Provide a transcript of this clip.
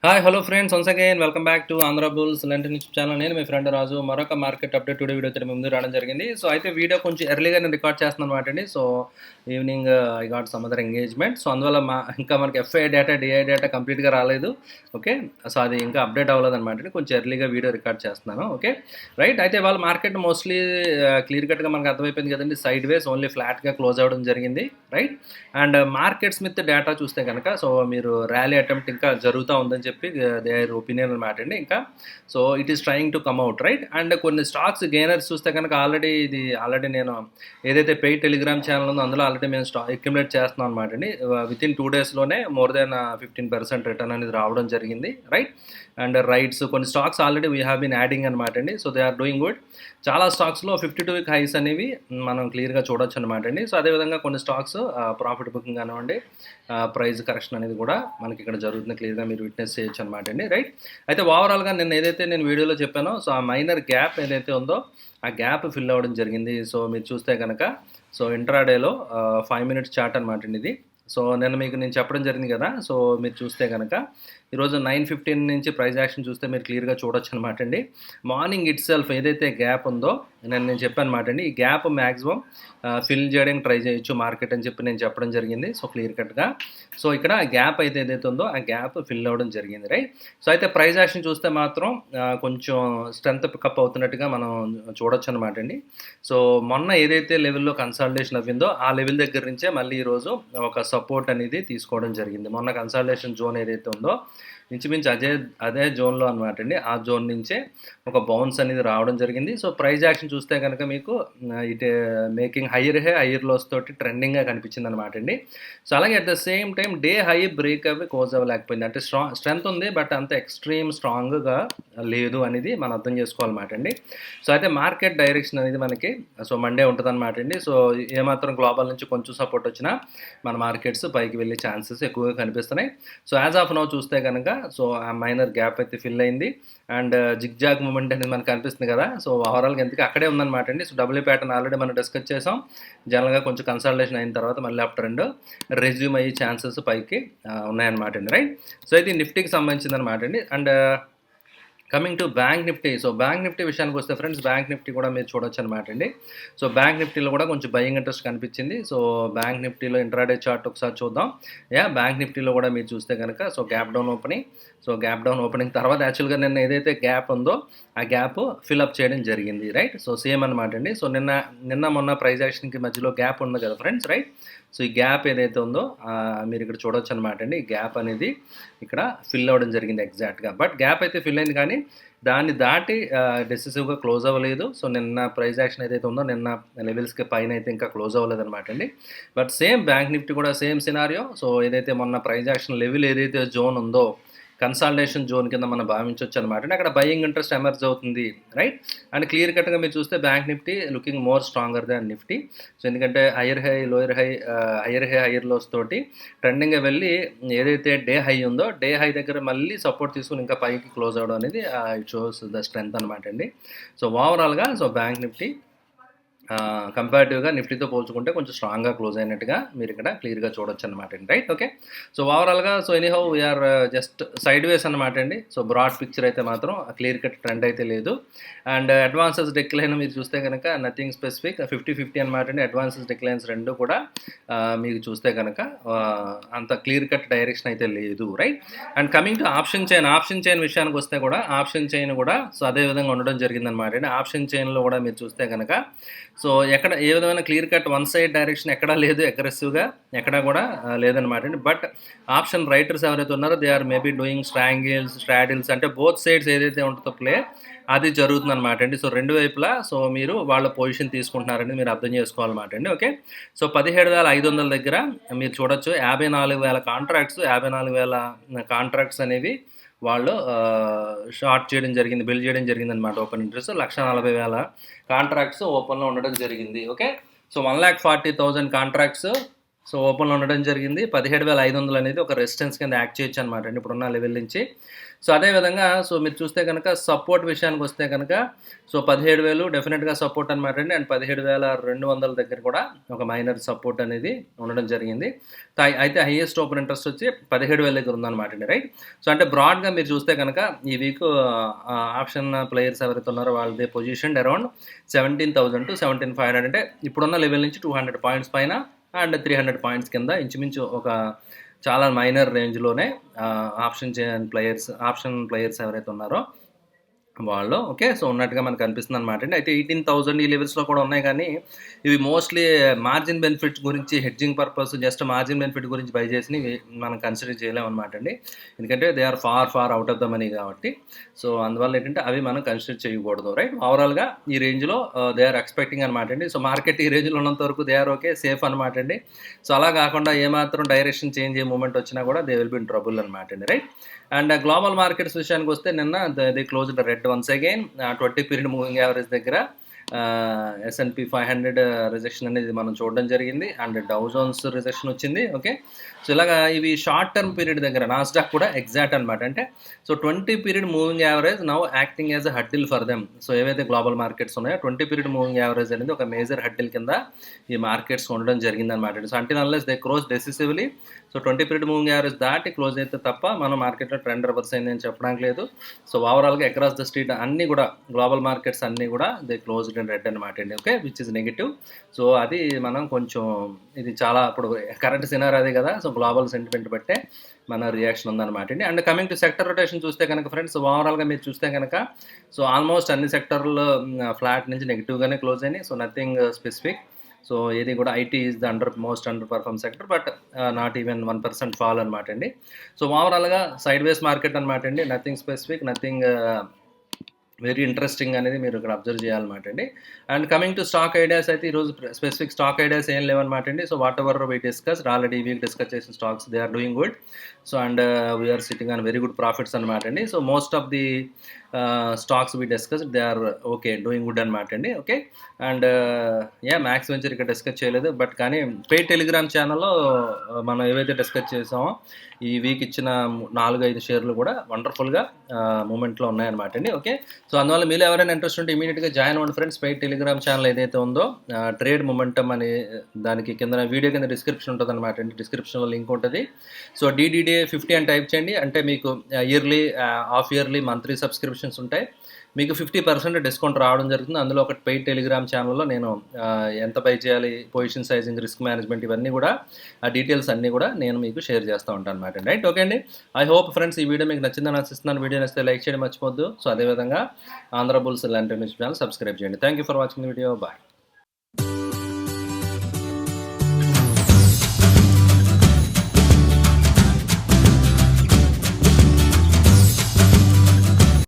Hi hello friends, once again welcome back to Andhra bulls London YouTube channel. నేను మీ friend రాజు. మరొక market update today video అయితే ముందు రావడం జరిగింది. సో అయితే వీడియో కొంచెం ఎర్లీగా నేను రికార్డ్ చేస్తున్నాను అనమాట అండి. So evening I got some other engagement. So అందువల్ల ఇంకా మనకి ఎఫ్ఐ డేటా డిఐ డేటా కంప్లీట్గా రాలేదు. ఓకే, సో అది ఇంకా అప్డేట్ అవ్వలేదు అనమాట అండి. కొంచెం ఎర్లీగా వీడియో రికార్డ్ చేస్తున్నాను. Okay right. అయితే వాళ్ళ మార్కెట్ మోస్ట్లీ క్లియర్ కట్గా మనకు అర్థమైపోయింది కదండి. సైడ్ వేస్ ఓన్లీ ఫ్లాట్గా క్లోజ్ అవ్వడం జరిగింది. Right. And market Smith data చూస్తే కనుక సో మీరు ర్యాలీ అటెంప్ట్ ఇంకా జరుగుతూ ఉందని చెప్పి దేర్ ఒపీనియన్ అనమాట అండి. ఇంకా so it is trying to come out. Right. And కొన్ని స్టాక్స్ గెయినర్స్ చూస్తే కనుక ఆల్రెడీ నేను ఏదైతే పెయిడ్ టెలిగ్రామ్ ఛానల్ ఉందో అందులో ఆల్రెడీ మేము అక్యుములేట్ చేస్తున్నాం అనమాట అండి. విత్ ఇన్ 2 daysలోనే మోర్ దెన్ 15% రిటర్న్ అనేది రావడం జరిగింది. రైట్. అండ్ రైట్స్ కొన్ని stocks already we have been adding అనమాట అండి. So they are doing good. చాలా స్టాక్స్లో 52-week హైస్ అనేవి మనం క్లియర్గా చూడొచ్చు అనమాట అండి. సో అదేవిధంగా కొన్ని స్టాక్స్ ప్రాఫిట్ బుకింగ్ కానివ్వండి, ప్రైస్ కరెక్షన్ అనేది కూడా మనకి ఇక్కడ జరుగుతుంది. క్లియర్గా మీరు విట్నెస్ చేయొచ్చు అనమాట అండి. రైట్. అయితే ఓవరాల్గా నేను వీడియోలో చెప్పానో సో ఆ మైనర్ గ్యాప్ ఏదైతే ఉందో ఆ గ్యాప్ ఫిల్ అవ్వడం జరిగింది. సో మీరు చూస్తే కనుక సో ఇంట్రాడేలో 5 minutes చార్ట్ అనమాట అండి ఇది. సో నేను చెప్పడం జరిగింది కదా. సో మీరు చూస్తే కనుక ఈరోజు 9:15 నుంచి ప్రైస్ యాక్షన్ చూస్తే మీరు క్లియర్గా చూడొచ్చు అనమాట అండి. మార్నింగ్ ఇట్ సెల్ఫ్ ఏదైతే గ్యాప్ ఉందో నేను చెప్పాను అనమాట అండి. ఈ గ్యాప్ మ్యాక్సిమం ఫిల్ చేయడానికి ట్రై చేయొచ్చు మార్కెట్ అని చెప్పి నేను చెప్పడం జరిగింది. సో క్లియర్ కట్గా సో ఇక్కడ గ్యాప్ అయితే ఏదైతే ఉందో ఆ గ్యాప్ ఫిల్ అవ్వడం జరిగింది. రైట్. సో అయితే ప్రైస్ యాక్షన్ చూస్తే మాత్రం కొంచెం స్ట్రెంత్ పికప్ అవుతున్నట్టుగా మనం చూడొచ్చు అనమాట అండి. సో మొన్న ఏదైతే లెవెల్లో కన్సాలిడేషన్ అవ్విందో ఆ లెవెల్ దగ్గర నుంచే మళ్ళీ ఈరోజు ఒక సపోర్ట్ అనేది తీసుకోవడం జరిగింది. మొన్న కన్సాలిడేషన్ జోన్ ఏదైతే ఉందో ఇంచుమించు అదే జోన్లో అనమాట అండి. ఆ జోన్ నుంచే ఒక బౌన్స్ అనేది రావడం జరిగింది. సో ప్రైస్ యాక్షన్ చూస్తే కనుక మీకు ఇట్ మేకింగ్ హైయర్ లోస్ తోటి ట్రెండింగ్గా కనిపించింది అనమాట అండి. సో అలాగే at the same time day high break అవి క్లోజ్ అవ్వలేకపోయింది. అంటే స్ట్రెంత్ ఉంది, బట్ అంత ఎక్స్ట్రీమ్ స్ట్రాంగ్గా లేదు అనేది మనం అర్థం చేసుకోవాలన్నమాట అండి. సో అయితే మార్కెట్ డైరెక్షన్ అనేది మనకి సో మండే ఉంటుంది అనమాట అండి. సో ఏమాత్రం గ్లోబల్ నుంచి కొంచెం సపోర్ట్ వచ్చినా మన మార్కెట్స్ పైకి వెళ్ళే ఛాన్సెస్ ఎక్కువగా కనిపిస్తున్నాయి. సో యాజ్ ఆఫ్ నౌ చూస్తే కనుక సో ఆ మైనర్ గ్యాప్ అయితే ఫిల్ అయింది. అండ్ జిగ్జాగ్ మూమెంట్ అనేది మనకు కనిపిస్తుంది కదా. సో ఓవరాల్గా ఎందుకు అక్కడే ఉందన్నమాట అండి. సో డబ్ల్యూ ప్యాటర్న్ ఆల్రెడీ మనం డిస్కస్ చేసాం. జనరల్గా కొంచెం కన్సల్టేషన్ అయిన తర్వాత మళ్ళీ అప్ ట్రెండ్ రెజ్యూమ్ అయ్యే ఛాన్సెస్ పైకి ఉన్నాయన్నమాట అండి. రైట్. సో ఇది నిఫ్టీకి సంబంధించింది అనమాట అండి. And coming to bank Nifty. So bank Nifty విషయానికి వస్తే ఫ్రెండ్స్, బ్యాంక్ నిఫ్టీ కూడా మీరు చూడొచ్చు అనమాట అండి. సో బ్యాంక్ నిఫ్టీలో కూడా కొంచెం బయింగ్ ఇంట్రెస్ట్ కనిపించింది. సో బ్యాంక్ నిఫ్టీలో ఇంట్రాడే చార్ట్ ఒకసారి చూద్దాం. బ్యాంక్ నిఫ్టీలో కూడా మీరు చూస్తే కనుక so gap down opening. So gap down opening తర్వాత యాక్చువల్గా నిన్న ఏదైతే గ్యాప్ ఉందో ఆ గ్యాప్ ఫిల్అప్ చేయడం జరిగింది. రైట్. సో సేమ్ అనమాట అండి. సో నిన్న మొన్న ప్రైస్ యాక్షన్కి మధ్యలో గ్యాప్ ఉంది కదా ఫ్రెండ్స్. రైట్. సో ఈ గ్యాప్ ఏదైతే ఉందో మీరు ఇక్కడ చూడొచ్చు అనమాట అండి. ఈ గ్యాప్ అనేది ఇక్కడ ఫిల్ అవ్వడం జరిగింది ఎగ్జాక్ట్గా. బట్ గ్యాప్ అయితే ఫిల్ అయింది కానీ దాన్ని దాటి డెసిసివ్గా క్లోజ్ అవ్వలేదు. సో నిన్న ప్రైస్ యాక్షన్ ఏదైతే ఉందో నిన్న లెవెల్స్కి పైన అయితే ఇంకా క్లోజ్ అవ్వలేదు అనమాట అండి. బట్ సేమ్ బ్యాంక్ నిఫ్టీ కూడా సేమ్ సినారియో. సో ఏదైతే మొన్న ప్రైస్ యాక్షన్ లెవెల్ ఏదైతే జోన్ ఉందో కన్సాలిడేషన్ జోన్ కింద మనం భావించవచ్చు అనమాట అండి. అక్కడ బయింగ్ ఇంట్రెస్ట్ ఎమర్జ్ అవుతుంది. రైట్. అండ్ క్లియర్ కట్గా మీరు చూస్తే bank Nifty looking more stronger than Nifty. So ఎందుకంటే హైయర్ హైయర్ లోస్ తోటి ట్రెండింగ్గా వెళ్ళి ఏదైతే డే హై ఉందో డే హై దగ్గర మళ్ళీ సపోర్ట్ తీసుకుని ఇంకా పైకి క్లోజ్ అవ్వడం అనేది ఇట్ షోస్ ద స్ట్రెంత్ అనమాట అండి. సో ఓవరాల్గా సో బ్యాంక్ నిఫ్టీ కంపారిటివ్గా నిఫ్టీతో పోల్చుకుంటే కొంచెం స్ట్రాంగ్గా క్లోజ్ అయినట్టుగా మీరు ఇక్కడ క్లియర్గా చూడొచ్చు అనమాట అండి. రైట్. ఓకే. సో ఓవరాల్గా so anyhow we're just sideways అనమాట అండి. సో బ్రాడ్ పిక్చర్ అయితే మాత్రం క్లియర్ కట్ ట్రెండ్ అయితే లేదు. అండ్ అడ్వాన్సెస్ డిక్లైన్ మీరు చూస్తే కనుక నథింగ్ స్పెసిఫిక్ 50-50 అనమాట అండి. అడ్వాన్సెస్ డిక్లైన్స్ రెండు కూడా మీకు చూస్తే కనుక అంత క్లియర్ కట్ డైరెక్షన్ అయితే లేదు. Right. And coming to option chain విషయానికి వస్తే కూడా ఆప్షన్ చైన్ కూడా సో అదే విధంగా ఉండడం జరిగిందనమాట అండి. ఆప్షన్ చైన్లో కూడా మీరు చూస్తే కనుక సో ఎక్కడ ఏ విధమైన clear cut one side direction ఎక్కడా లేదు, అగ్రెసివ్గా ఎక్కడా కూడా లేదనమాట అండి. బట్ ఆప్షన్ రైటర్స్ ఎవరైతే ఉన్నారో they or maybe doing straddles అంటే బోత్ సైడ్స్ ఏదైతే ఉంటుందో ప్లే అది జరుగుతుంది అనమాట అండి. సో రెండు వైపులా సో మీరు వాళ్ళ పొజిషన్ తీసుకుంటున్నారని మీరు అర్థం చేసుకోవాలన్నమాట అండి. ఓకే. సో 17,500 దగ్గర మీరు చూడొచ్చు 54,000 కాంట్రాక్ట్స్ అనేవి వాళ్ళు షార్ట్ చేయడం జరిగింది, బిల్డ్ చేయడం జరిగింది అనమాట. ఓపెన్ ఇంట్రెస్ట్ 140,000 కాంట్రాక్ట్స్ ఓపెన్లో ఉండడం జరిగింది. ఓకే. సో 140,000 కాంట్రాక్ట్స్ సో ఓపెన్లో ఉండడం జరిగింది. 17,500 అనేది ఒక రెసిస్టెన్స్ కింద యాక్ట్ చేయొచ్చు అనమాట అండి ఇప్పుడున్న లెవెల్ నుంచి. సో అదేవిధంగా సో మీరు చూస్తే కనుక సపోర్ట్ విషయానికి వస్తే కనుక సో 17,000 డెఫినెట్గా సపోర్ట్ అనమాట అండి. అండ్ 17,200 దగ్గర కూడా ఒక మైనర్ సపోర్ట్ అనేది ఉండడం జరిగింది. అయితే హైయెస్ట్ ఓపెన్ ఇంట్రెస్ట్ వచ్చి 17,000 దగ్గర ఉందన్నమాట అండి, రైట్. సో అంటే బ్రాడ్గా మీరు చూస్తే కనుక ఈ వీక్ ఆప్షన్ ప్లేయర్స్ ఎవరైతే ఉన్నారో వాళ్ళది పొజిషన్ అరౌండ్ 17,000 to 17,500, అంటే ఇప్పుడున్న లెవెల్ నుంచి 200 పాయింట్స్ పైన అండ్ 300 పాయింట్స్ కింద ఇంచుమించు ఒక చాలా మైనర్ రేంజ్లోనే ఆప్షన్ ప్లేయర్స్ ఎవరైతే ఉన్నారో వాళ్ళు ఓకే. సో ఉన్నట్టుగా మనకు అనిపిస్తుంది అనమాట అండి. అయితే 18,000 ఈ లెవెల్స్లో కూడా ఉన్నాయి, కానీ ఇవి మోస్ట్లీ మార్జిన్ బెనిఫిట్ గురించి, hedging purpose, just margin benefit గురించి బై చేసి మనం కన్సిడర్ చేయలేము అనమాట అండి. ఎందుకంటే they are far out of the money కాబట్టి. సో అందువల్ల ఏంటంటే అవి మనం కన్సిడర్ చేయకూడదు, రైట్. ఓవరాల్గా ఈ రేంజ్లో దే ఆర్ ఎక్స్పెక్టింగ్ అనమాట అండి. సో మార్కెట్ ఈ రేంజ్లో ఉన్నంత వరకు దే ఆర్ ఓకే, సేఫ్ అనమాట అండి. సో అలా కాకుండా ఏమాత్రం డైరెక్షన్ చేంజ్ అయ్యే మూమెంట్ వచ్చినా కూడా they will be in trouble అనమాట అండి, రైట్. అండ్ గ్లోబల్ మార్కెట్స్ విషయానికి వస్తే నిన్న the close the red once again 20 period moving average దగ్గర S&P 500 రిజెక్షన్ అనేది మనం చూడడం జరిగింది. అండ్ డౌ జోన్స్ రిజెక్షన్ వచ్చింది, ఓకే. సో ఇలాగా ఇవి షార్ట్ టర్మ్ పీరియడ్ దగ్గర నాస్డాక్ కూడా ఎగ్జాక్ట్ అనమాట. అంటే so 20 period moving average now acting as a huddle for them. So ఏవైతే గ్లోబల్ మార్కెట్స్ ఉన్నాయో 20 పీరియడ్ మూవింగ్ యావరేజ్ అనేది ఒక మేజర్ హడ్డిల్ కింద ఈ మార్కెట్స్ ఉండడం జరిగింది అనమాట. సో అంటే unless they close decisively, so 20 period moving average దాటి క్లోజ్ అయితే తప్ప మనం మార్కెట్లో ట్రెండ్ రివర్స్ అయింది అని చెప్పడానికి లేదు. సో ఓవరాల్గా అక్రాస్ ద స్ట్రీట్ అన్నీ కూడా గ్లోబల్ మార్కెట్స్ అన్నీ కూడా దే క్లోజ్డ్ ఇన్ రెడ్ అనమాట అండి, okay, which is negative. So అది మనం కొంచెం ఇది చాలా ఇప్పుడు కరెంట్ సినారీ అదే కదా. సో గ్లోబల్ సెంటిమెంట్ బట్టే మన రియాక్షన్ ఉందన్నమాట అండి. And coming to sector rotation చూస్తే కనుక ఫ్రెండ్స్, ఓవరాల్గా మీరు చూస్తే కనుక సో ఆల్మోస్ట్ అన్ని సెక్టర్లు ఫ్లాట్ నుంచి నెగిటివ్గానే క్లోజ్ అయినాయి. So nothing specific. సో ఇది కూడా IT is the most under perform sector, but not even 1% fall అనమాట అండి. సో ఓవరాల్గా సైడ్ వేస్ మార్కెట్ అనమాట అండి. Nothing specific, nothing very interesting అనేది మీరు ఇక్కడ అబ్జర్వ్ చేయాలన్నమాట అండి. And coming to stock ideas అయితే ఈరోజు స్పెసిఫిక్ స్టాక్ ఐడియాస్ ఏం లేవన్నమాట అండి. So what ever we discuss already ఈ వీక్ డిస్కస్ చేసిన stocks they are doing good. So and we're sitting on very good profits అనమాట అండి. So most of the stocks we discuss they are okay, doing good అనమాట అండి, okay. And Max venture ఇక్కడ discuss చేయలేదు, but కానీ paid Telegram ఛానల్లో మనం ఏవైతే డిస్కస్ చేసామో ఈ వీక్ ఇచ్చిన 4-5 షేర్లు కూడా వండర్ఫుల్గా మూమెంట్లో ఉన్నాయన్నమాట అండి, ఓకే. సో అందువల్ల మీరు ఎవరైనా ఇంట్రెస్ట్ ఉంటే ఇమీడియట్గా జాయిన్ అవ్వండి ఫ్రెండ్స్. పెయిడ్ టెలిగ్రామ్ ఛానల్ ఏదైతే ఉందో ట్రేడ్ మొమెంటమ్ అని దానికి కింద వీడియో కింద డిస్క్రిప్షన్ ఉంటుంది అనమాట అండి. డిస్క్రిప్షన్లో లింక్ ఉంటుంది. సో DDDA 50 అని టైప్ చేయండి, అంటే మీకు yearly, half yearly, monthly subscriptions ఉంటాయి. మీకు 50% డిస్కౌంట్ రావడం జరుగుతుంది. అందులో ఒక పెయిడ్ టెలిగ్రామ్ ఛానల్లో నేను ఎంత బై చేయాలి, పొజిషన్ సైజింగ్, రిస్క్ మేనేజ్మెంట్, ఇవన్నీ కూడా ఆ డీటెయిల్స్ అన్నీ కూడా నేను మీకు షేర్ చేస్తూ ఉంటాను అనమాట, రైట్. ఓకే అండి, ఐ హోప్ ఫ్రెండ్స్ ఈ వీడియో మీకు నచ్చిందని ఆశిస్తున్నాను. వీడియో నచ్చితే లైక్ చేయడం మర్చిపోద్దు. సో అదేవిధంగా Andhra bulls land channel subscribe చేయండి. Thank you for watching the video. Bye.